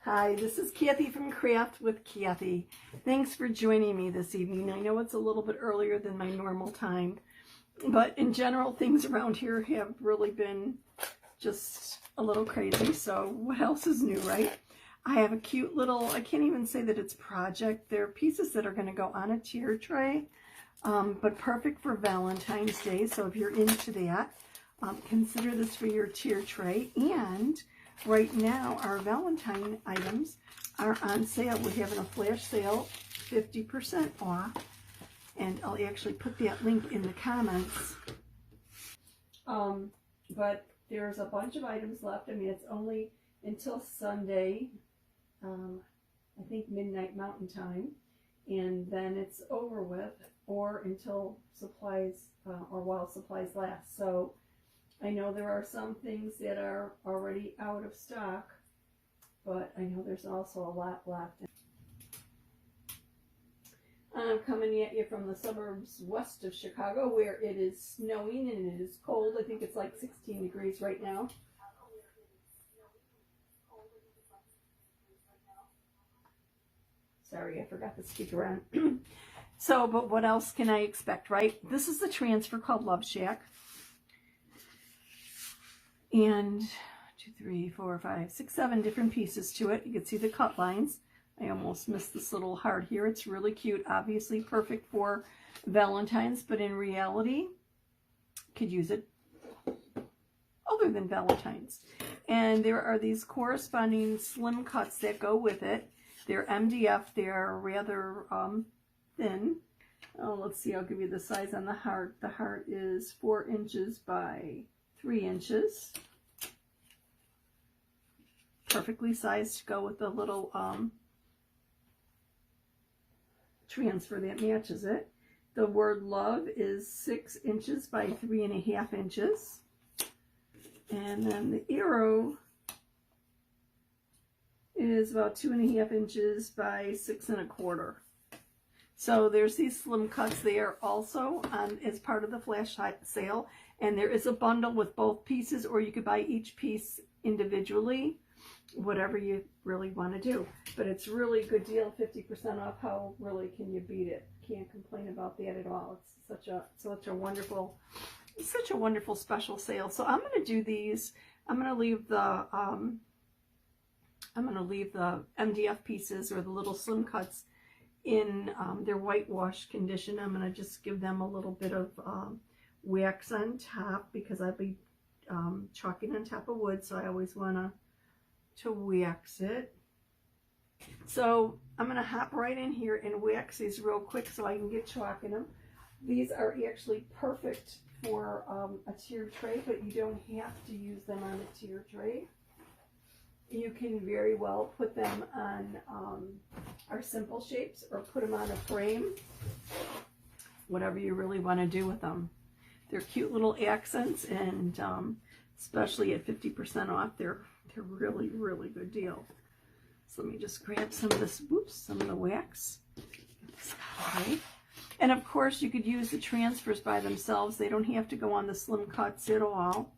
Hi, this is Kathie from Craft with Kathie. Thanks for joining me this evening. I know it's a little bit earlier than my normal time, but in general, things around here have really been just a little crazy. So what else is new, right? I have a cute little, I can't even say that it's project. They're pieces that are going to go on a tier tray, but perfect for Valentine's Day. So if you're into that, consider this for your tier tray. And right now, our Valentine items are on sale. We're having a flash sale, 50% off. And I'll actually put that link in the comments. But there's a bunch of items left. I mean, it's only until Sunday, I think midnight Mountain Time. And then it's over with, or until supplies, or while supplies last. So I know there are some things that are already out of stock, but I know there's also a lot left. I'm coming at you from the suburbs west of Chicago, where it is snowing and it is cold. I think it's like 16 degrees right now. Sorry, I forgot the speaker on. So, but what else can I expect, right? This is the transfer called Loveshack. And 2, 3, 4, 5, 6, 7 different pieces to it. You can see the cut lines. I almost missed this little heart here. It's really cute. Obviously perfect for Valentine's, but in reality, could use it other than Valentine's. And there are these corresponding slim cuts that go with it. They're MDF. They're rather thin. Oh, let's see. I'll give you the size on the heart. The heart is 4 inches by 3 inches. Perfectly sized to go with the little transfer that matches it. The word love is 6 inches by 3.5 inches. And then the arrow is about 2.5 inches by 6 1/4. So there's these slim cuts there also as part of the flash sale. And there is a bundle with both pieces, or you could buy each piece individually, whatever you really want to do. But it's really a good deal, 50% off. How really can you beat it? Can't complain about that at all. It's such a wonderful special sale. So I'm going to do these. I'm going to leave the MDF pieces, or the little slim cuts, in their whitewash condition. I'm going to just give them a little bit of wax on top, because I'll be chalking on top of wood, so I always want to wax it. So I'm going to hop right in here and wax these real quick so I can get chalk in them. These are actually perfect for a tiered tray, but you don't have to use them on a tiered tray. You can very well put them on our simple shapes, or put them on a frame, whatever you really want to do with them. They're cute little accents, and especially at 50% off, they're really, really good deal. So let me just grab some of this, some of the wax. Get this out of the way. And of course, you could use the transfers by themselves. They don't have to go on the slim cuts at all.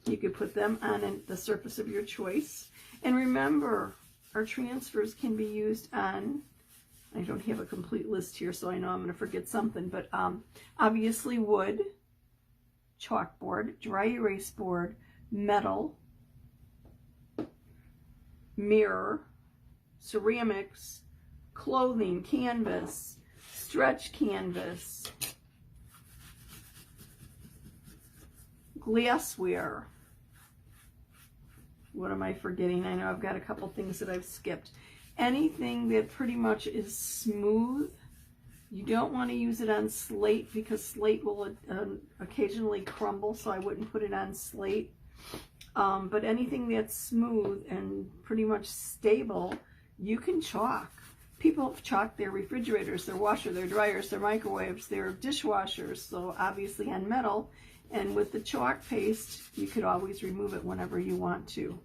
You could put them on the surface of your choice. And remember, our transfers can be used on, I don't have a complete list here, so I know I'm going to forget something, but obviously wood, chalkboard, dry erase board, metal, mirror, ceramics, clothing, canvas, stretch canvas, glassware. What am I forgetting? I know I've got a couple things that I've skipped. Anything that pretty much is smooth. You don't want to use it on slate, because slate will occasionally crumble, so I wouldn't put it on slate. But anything that's smooth and pretty much stable, you can chalk. People have chalked their refrigerators, their washer, their dryers, their microwaves, their dishwashers, so obviously on metal. And with the chalk paste, you could always remove it whenever you want to.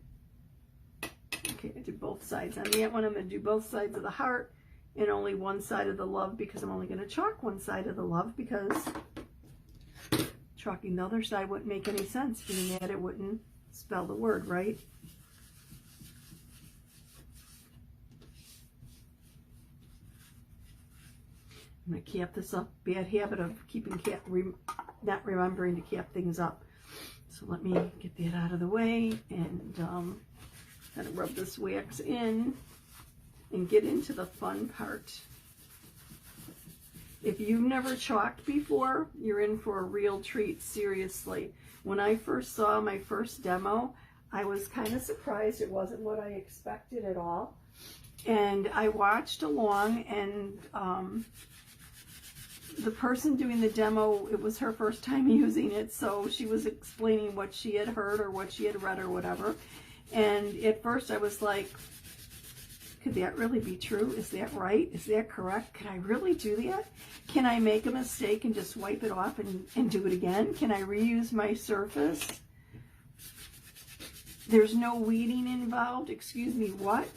Okay, I did both sides. On that one, I'm going to do both sides of the heart and only one side of the love, because I'm only going to chalk one side of the love, because Chalking the other side wouldn't make any sense, being that it wouldn't spell the word, right? I'm going to cap this up. Bad habit of keeping not remembering to cap things up. So let me get that out of the way and kind of rub this wax in and get into the fun part. If you've never chalked before, you're in for a real treat, seriously. When I first saw my first demo, I was kind of surprised. It wasn't what I expected at all. And I watched along, and the person doing the demo, it was her first time using it, so she was explaining what she had heard or what she had read or whatever. And at first I was like, could that really be true? Is that right? Is that correct? Can I really do that? Can I make a mistake and just wipe it off and do it again? Can I reuse my surface? There's no weeding involved. Excuse me, what?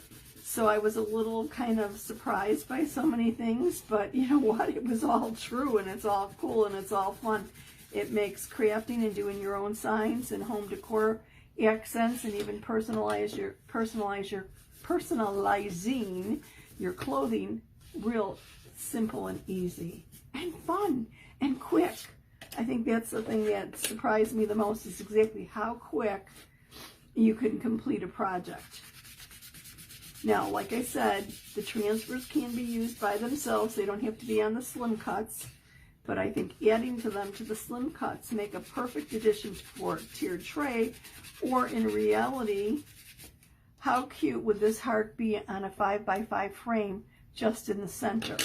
So I was a little kind of surprised by so many things, but you know what? It was all true, and it's all cool, and it's all fun. It makes crafting and doing your own signs and home decor accents, and even personalizing your clothing real simple and easy and fun and quick. I think that's the thing that surprised me the most, is exactly how quick you can complete a project. Now, like I said, the transfers can be used by themselves. They don't have to be on the slim cuts, but I think adding to them to the slim cuts make a perfect addition for a tiered tray. Or in reality, how cute would this heart be on a 5x5 frame just in the center?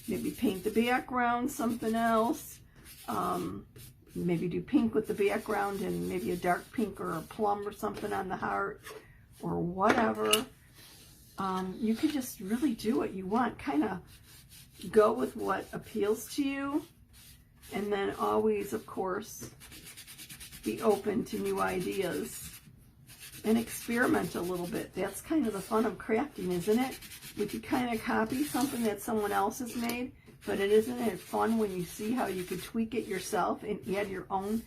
Maybe paint the background something else. Maybe do pink with the background and maybe a dark pink or a plum or something on the heart, or whatever. You could just really do what you want. Kind of go with what appeals to you. And then always, of course, be open to new ideas. And experiment a little bit. That's kind of the fun of crafting, isn't it? We could kind of copy something that someone else has made, but isn't it fun when you see how you could tweak it yourself and add your own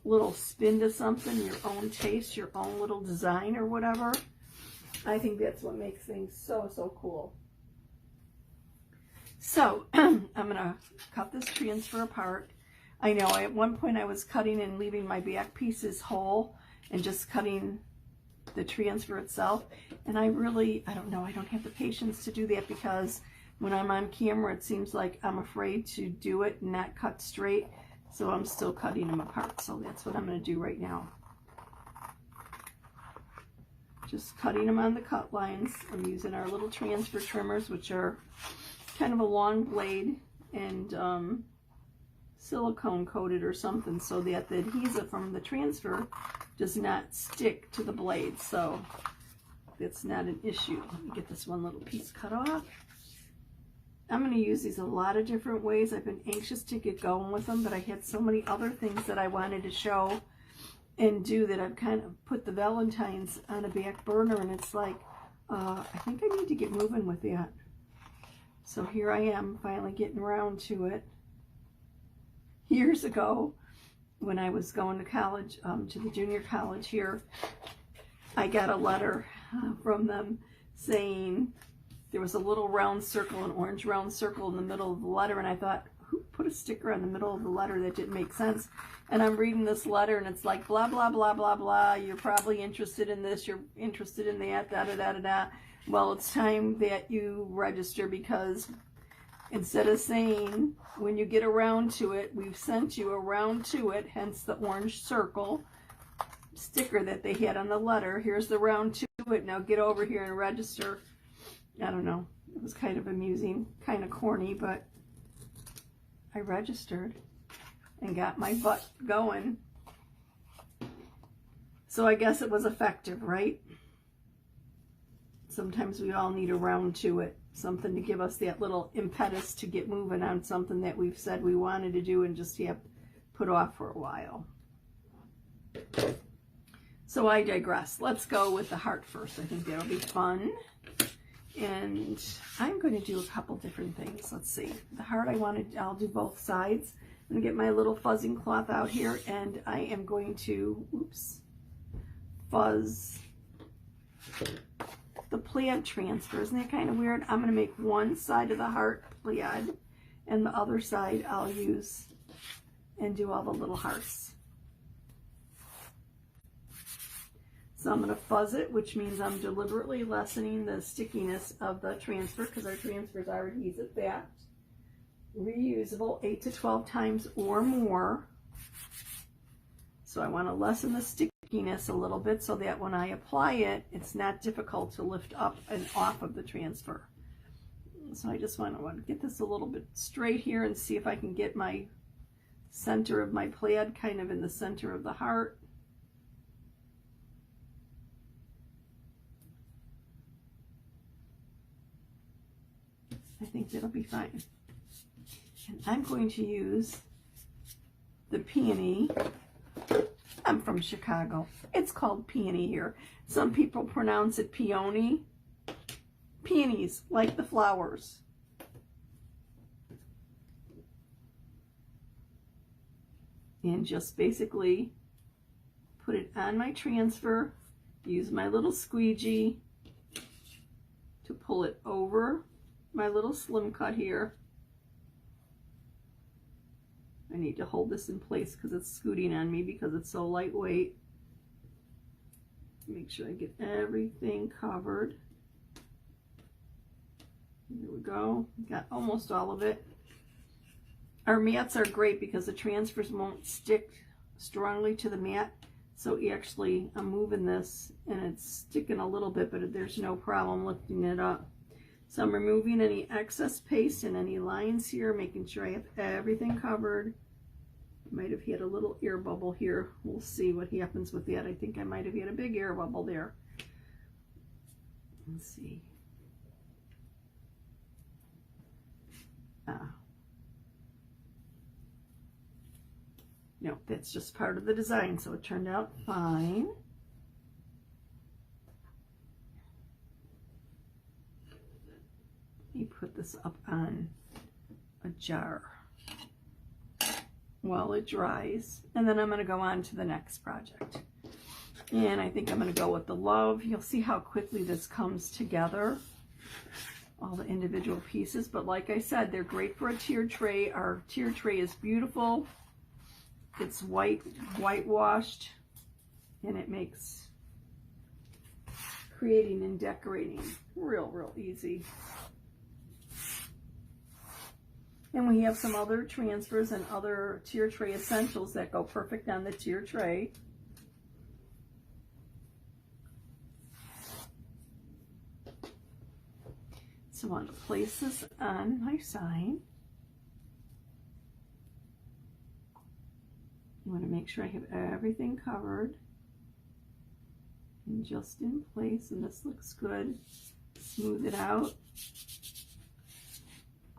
little spin to something, your own taste, your own little design or whatever? I think that's what makes things so, so cool. So, I'm going to cut this transfer apart. I know at one point I was cutting and leaving my back pieces whole and just cutting the transfer itself. And I don't know, I don't have the patience to do that, because when I'm on camera, it seems like I'm afraid to do it and not cut straight. So I'm still cutting them apart. So that's what I'm going to do right now. Just cutting them on the cut lines. I'm using our little transfer trimmers, which are kind of a long blade and silicone coated or something, so that the adhesive from the transfer does not stick to the blade. So that's not an issue. Let me get this one little piece cut off. I'm going to use these a lot of different ways. I've been anxious to get going with them, but I had so many other things that I wanted to show and do that I've kind of put the Valentines on a back burner, and it's like, I think I need to get moving with that. So here I am, finally getting around to it. Years ago, when I was going to college, to the junior college here, I got a letter from them saying there was a little round circle, an orange round circle in the middle of the letter, and I thought, who put a sticker on the middle of the letter? That didn't make sense. And I'm reading this letter, and it's like, blah, blah, blah, blah, blah, you're probably interested in this, you're interested in that, da, da, da, da, da. Well, it's time that you register, because instead of saying, when you get around to it, we've sent you around to it, hence the orange circle sticker that they had on the letter. Here's the round to it. Now get over here and register. I don't know. It was kind of amusing, kind of corny, but I registered and got my butt going. So I guess it was effective, right? Sometimes we all need a round to it. Something to give us that little impetus to get moving on something that we've said we wanted to do and just have put off for a while. So I digress. Let's go with the heart first. I think that'll be fun. And I'm going to do a couple different things. Let's see. The heart I'll do both sides. I'm going to get my little fuzzing cloth out here, and I am going to, oops, fuzz the plaid transfer. Isn't that kind of weird? I'm going to make one side of the heart plaid, and the other side I'll use and do all the little hearts. So I'm going to fuzz it, which means I'm deliberately lessening the stickiness of the transfer, because our transfers are adhesive backed, reusable 8 to 12 times or more. So I want to lessen the stickiness a little bit so that when I apply it, it's not difficult to lift up and off of the transfer. So I just want to get this a little bit straight here and see if I can get my center of my plaid kind of in the center of the heart. I think that'll be fine. And I'm going to use the peony. I'm from Chicago. It's called peony here. Some people pronounce it peony. Peonies, like the flowers. And just basically put it on my transfer. Use my little squeegee to pull it over my little slim cut here. I need to hold this in place because it's scooting on me because it's so lightweight. Make sure I get everything covered. There we go. Got almost all of it. Our mats are great because the transfers won't stick strongly to the mat. So actually, I'm moving this and it's sticking a little bit, but there's no problem lifting it up. So I'm removing any excess paste and any lines here, making sure I have everything covered. Might have had a little air bubble here. We'll see what happens with that. I think I might have had a big air bubble there. Let's see. No, that's just part of the design, so it turned out fine. Let me put this up on a jar while it dries, and then I'm going to go on to the next project. And I think I'm going to go with the Love. You'll see how quickly this comes together, all the individual pieces. But like I said, they're great for a tiered tray. Our tiered tray is beautiful. It's whitewashed, and it makes creating and decorating real easy. And we have some other transfers and other tier tray essentials that go perfect on the tier tray. So I want to place this on my sign. I want to make sure I have everything covered and just in place, and this looks good. Smooth it out.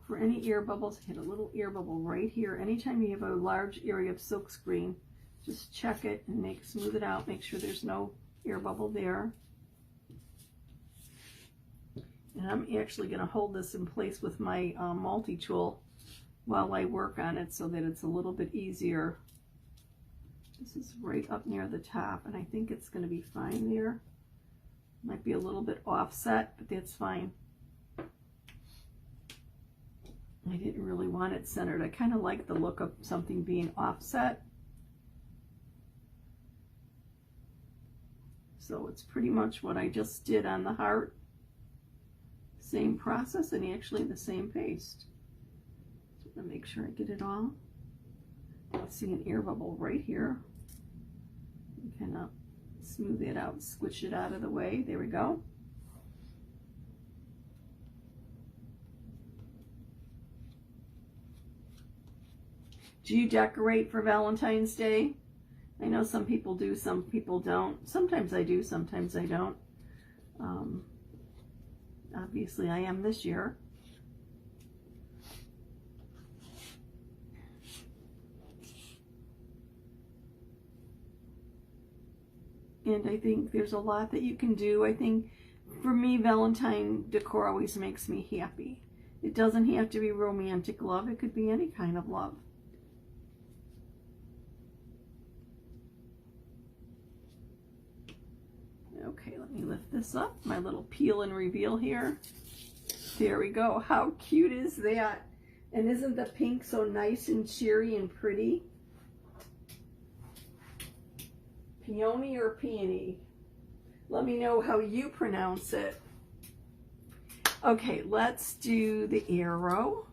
For any air bubbles, hit a little air bubble right here. Anytime you have a large area of silk screen, just check it and smooth it out. Make sure there's no air bubble there. And I'm actually going to hold this in place with my multi-tool while I work on it so that it's a little bit easier. This is right up near the top, and I think it's going to be fine there. Might be a little bit offset, but that's fine. I didn't really want it centered. I kind of like the look of something being offset. So it's pretty much what I just did on the heart. Same process and actually the same paste. So I'm going to make sure I get it all. I see an air bubble right here. Kind of smooth it out, squish it out of the way. There we go. Do you decorate for Valentine's Day? I know some people do, some people don't. Sometimes I do, sometimes I don't. Obviously I am this year. And I think there's a lot that you can do. I think for me, Valentine decor always makes me happy. It doesn't have to be romantic love. It could be any kind of love. Okay, let me lift this up, my little peel and reveal here. There we go. How cute is that? And isn't the pink so nice and cheery and pretty? Peony or peony? Let me know how you pronounce it. Okay, let's do the arrow.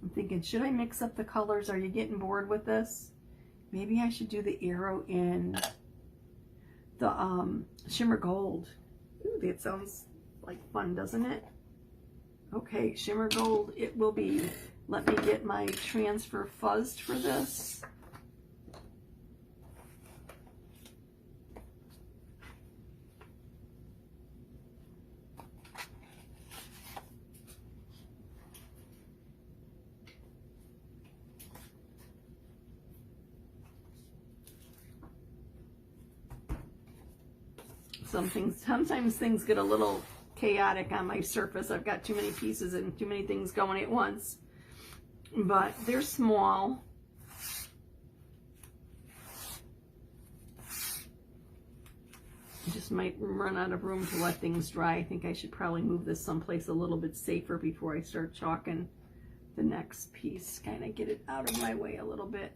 I'm thinking, should I mix up the colors? Are you getting bored with this? Maybe I should do the arrow in the shimmer gold. Ooh, that sounds like fun, doesn't it? Okay, shimmer gold it will be. Let me get my transfer fuzzed for this. Sometimes things get a little chaotic on my surface. I've got too many pieces and too many things going at once, but they're small. I just might run out of room to let things dry. I think I should probably move this someplace a little bit safer before I start chalking the next piece. Kind of get it out of my way a little bit.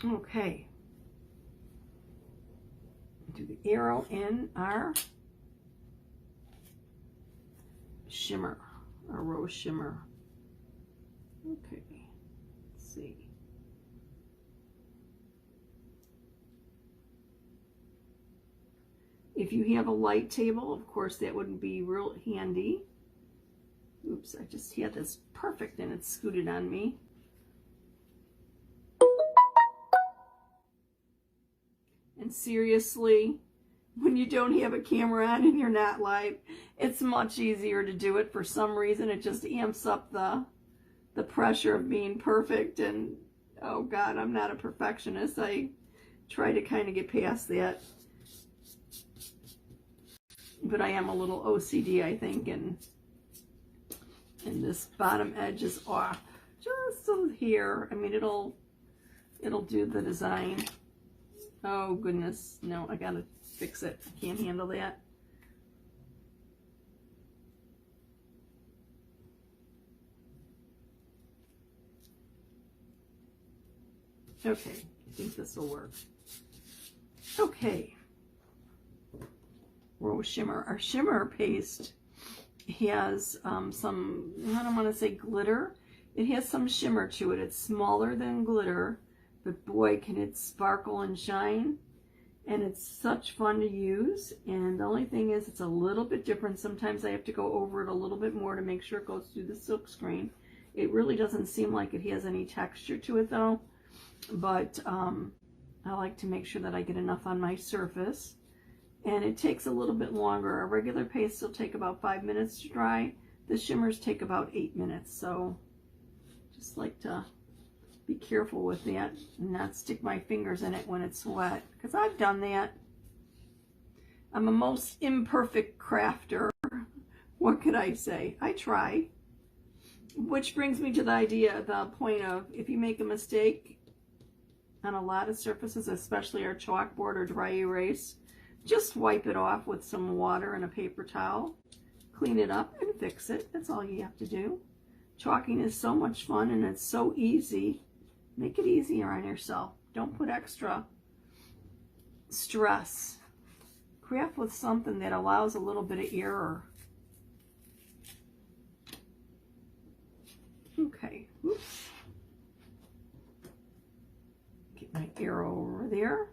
Okay, do the arrow in our shimmer, our rose shimmer. Okay, let's see. If you have a light table, of course, that would be real handy. Oops, I just had this perfect and it scooted on me. And seriously, when you don't have a camera on and you're not live, it's much easier to do it. For some reason, it just amps up the pressure of being perfect. And oh God, I'm not a perfectionist. I try to kind of get past that. But I am a little OCD, I think, and this bottom edge is off just here. I mean, it'll do the design. Oh goodness, no, I gotta fix it. I can't handle that. Okay, I think this will work. Okay, rose shimmer. Our shimmer paste has some, I don't want to say glitter. It has some shimmer to it. It's smaller than glitter, but boy, can it sparkle and shine. And it's such fun to use. And the only thing is, it's a little bit different. Sometimes I have to go over it a little bit more to make sure it goes through the silk screen. It really doesn't seem like it has any texture to it though. But I like to make sure that I get enough on my surface. And it takes a little bit longer. A regular paste will take about 5 minutes to dry. The shimmers take about 8 minutes. So just like to be careful with that and not stick my fingers in it when it's wet, because I've done that. I'm a most imperfect crafter. What could I say? I try. Which brings me to the point of, if you make a mistake on a lot of surfaces, especially our chalkboard or dry erase, just wipe it off with some water and a paper towel, clean it up and fix it. That's all you have to do. Chalking is so much fun and it's so easy. Make it easier on yourself. Don't put extra stress. Craft with something that allows a little bit of error. Okay, oops. Get my arrow over there.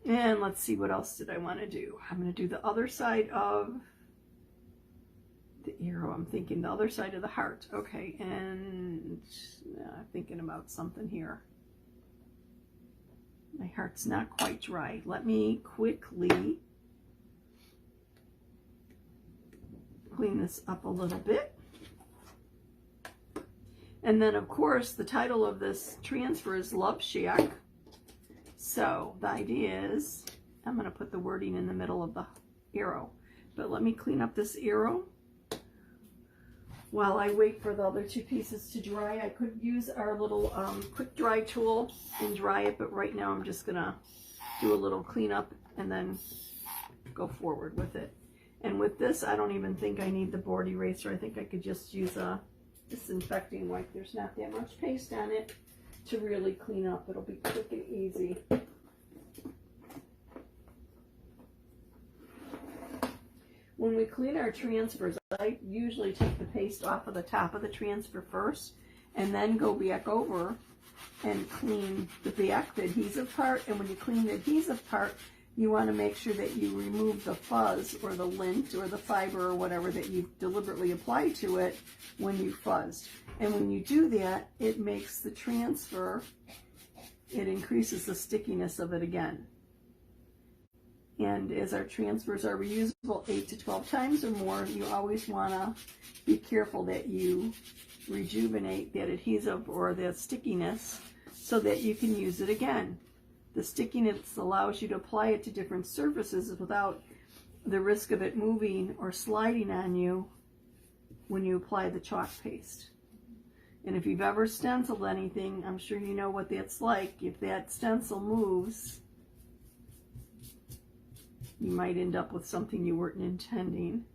And let's see, what else did I want to do? I'm going to do the other side of the arrow. I'm thinking the other side of the heart. Okay, and thinking about something here. My heart's not quite dry. Let me quickly clean this up a little bit. And then, of course, the title of this transfer is Loveshack. So the idea is, I'm going to put the wording in the middle of the arrow. But let me clean up this arrow. while I wait for the other two pieces to dry, I could use our little quick dry tool and dry it, but right now I'm just gonna do a little cleanup and then go forward with it. And with this, I don't even think I need the board eraser. I think I could just use a disinfecting wipe. There's not that much paste on it to really clean up. It'll be quick and easy. When we clean our transfers, I usually take the paste off of the top of the transfer first and then go back over and clean the back, the adhesive part. And when you clean the adhesive part, you want to make sure that you remove the fuzz or the lint or the fiber or whatever that you deliberately apply to it when you fuzzed. And when you do that, it makes the transfer, it increases the stickiness of it again. And as our transfers are reusable 8 to 12 times or more, you always want to be careful that you rejuvenate that adhesive or that stickiness so that you can use it again. The stickiness allows you to apply it to different surfaces without the risk of it moving or sliding on you when you apply the chalk paste. And if you've ever stenciled anything, I'm sure you know what that's like. If that stencil moves, you might end up with something you weren't intending.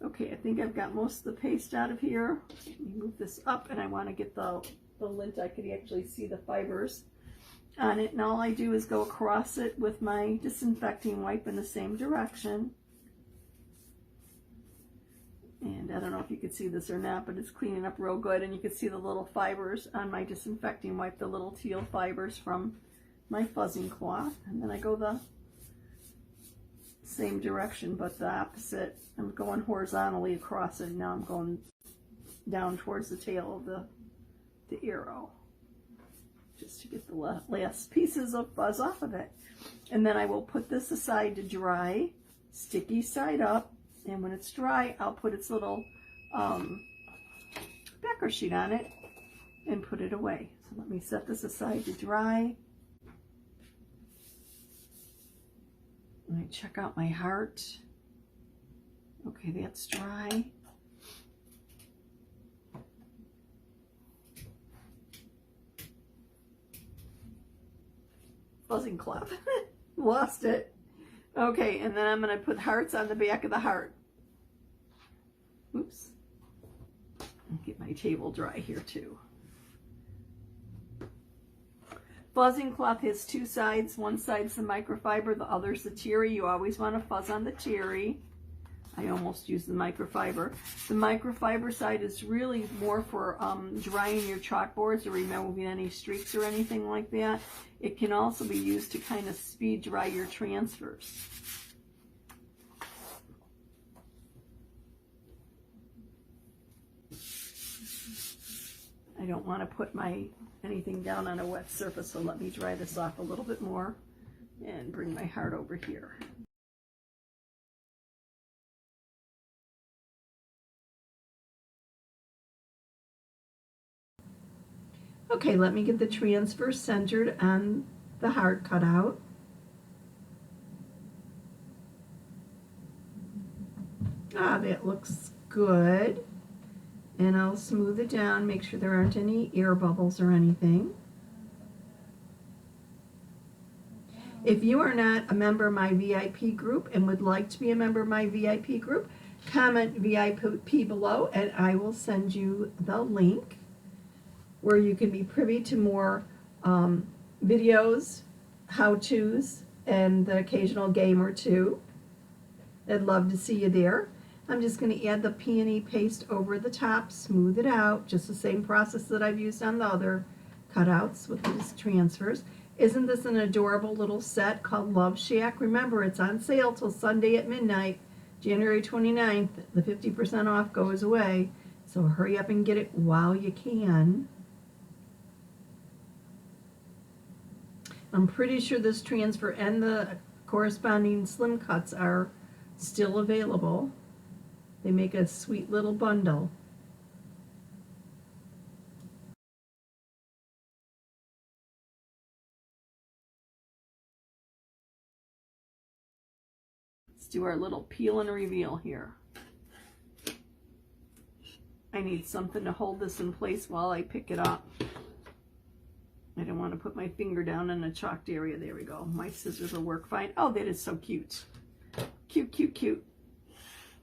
Okay, I think I've got most of the paste out of here. Let me move this up, and I want to get the lint. I could actually see the fibers on it, and all I do is go across it with my disinfecting wipe in the same direction. And I don't know if you can see this or not, but it's cleaning up real good, and you can see the little fibers on my disinfecting wipe, the little teal fibers from my fuzzing cloth. And then I go the same direction but the opposite. I'm going horizontally across it, and now I'm going down towards the tail of the arrow just to get the last pieces of fuzz off of it. And then I will put this aside to dry, sticky side up, and when it's dry I'll put its little backer sheet on it and put it away. So let me set this aside to dry. And I check out my heart. Okay, that's dry. Fuzzing cloth. Lost it. Okay, and then I'm going to put hearts on the back of the heart. Oops. Get my table dry here too. Fuzzing cloth has two sides. One side's the microfiber, the other's the terry. You always want to fuzz on the terry. I almost use the microfiber. The microfiber side is really more for drying your chalkboards or removing any streaks or anything like that. It can also be used to kind of speed dry your transfers. I don't want to put anything down on a wet surface, so let me dry this off a little bit more and bring my heart over here. Okay, let me get the transfer centered on the heart cutout. Ah, that looks good. And I'll smooth it down, make sure there aren't any air bubbles or anything. If you are not a member of my VIP group and would like to be a member of my VIP group, comment VIP below and I will send you the link where you can be privy to more videos, how-tos, and the occasional game or two. I'd love to see you there. I'm just going to add the peony paste over the top, smooth it out, just the same process that I've used on the other cutouts with these transfers. Isn't this an adorable little set called Loveshack? Remember, it's on sale till Sunday at midnight, January 29th. The 50% off goes away, so hurry up and get it while you can. I'm pretty sure this transfer and the corresponding slim cuts are still available. They make a sweet little bundle. Let's do our little peel and reveal here. I need something to hold this in place while I pick it up. I don't want to put my finger down in a chalked area. There we go. My scissors will work fine. Oh, that is so cute. Cute, cute, cute.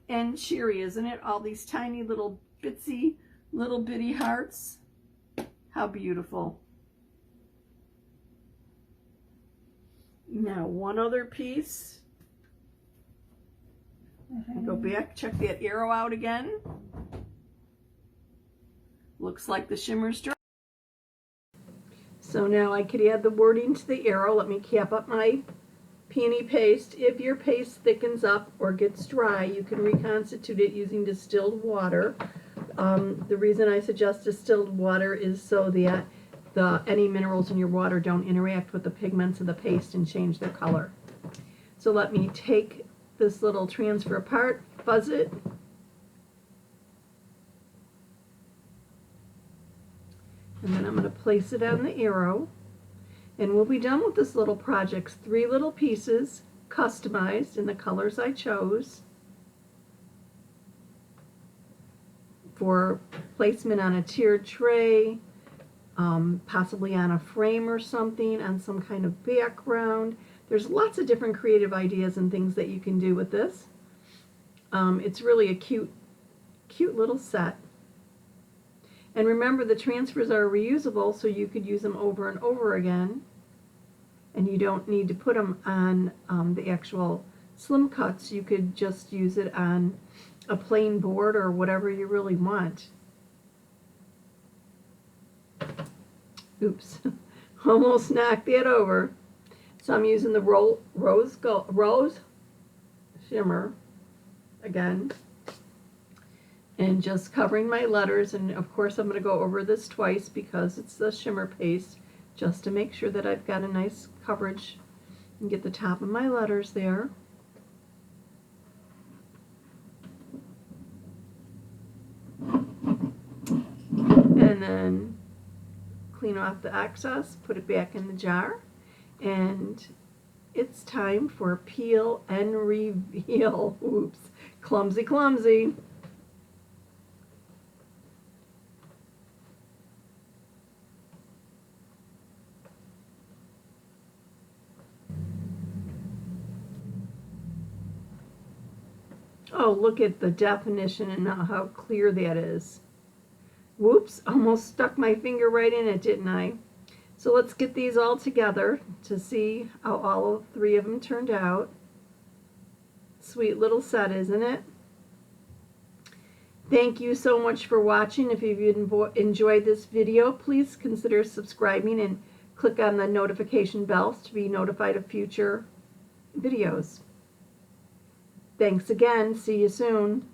And cheery, isn't it? All these tiny little bitsy, little bitty hearts. How beautiful. Now, one other piece. Go back, check that arrow out again. Looks like the shimmer's dry. So now I could add the wording to the arrow. Let me cap up my peony paste. If your paste thickens up or gets dry, you can reconstitute it using distilled water. The reason I suggest distilled water is so that any minerals in your water don't interact with the pigments of the paste and change their color. So let me take this little transfer apart, fuzz it, and then I'm going to place it on the arrow, and we'll be done with this little project. 3 little pieces, customized in the colors I chose for placement on a tiered tray, possibly on a frame or something, on some kind of background. There's lots of different creative ideas and things that you can do with this. It's really a cute little set. And remember, the transfers are reusable, so you could use them over and over again. And you don't need to put them on the actual slim cuts. You could just use it on a plain board or whatever you really want. Oops, almost knocked it over. So I'm using the rose shimmer again, and just covering my letters. And of course I'm going to go over this twice because it's the shimmer paste, just to make sure that I've got a nice coverage and get the top of my letters there. And then clean off the excess, put it back in the jar. And it's time for peel and reveal. Oops, clumsy, clumsy. Oh, look at the definition and how clear that is. Whoops, almost stuck my finger right in it, didn't I? So let's get these all together to see how all 3 of them turned out. Sweet little set, isn't it? Thank you so much for watching. If you've enjoyed this video, please consider subscribing and click on the notification bells to be notified of future videos. Thanks again. See you soon.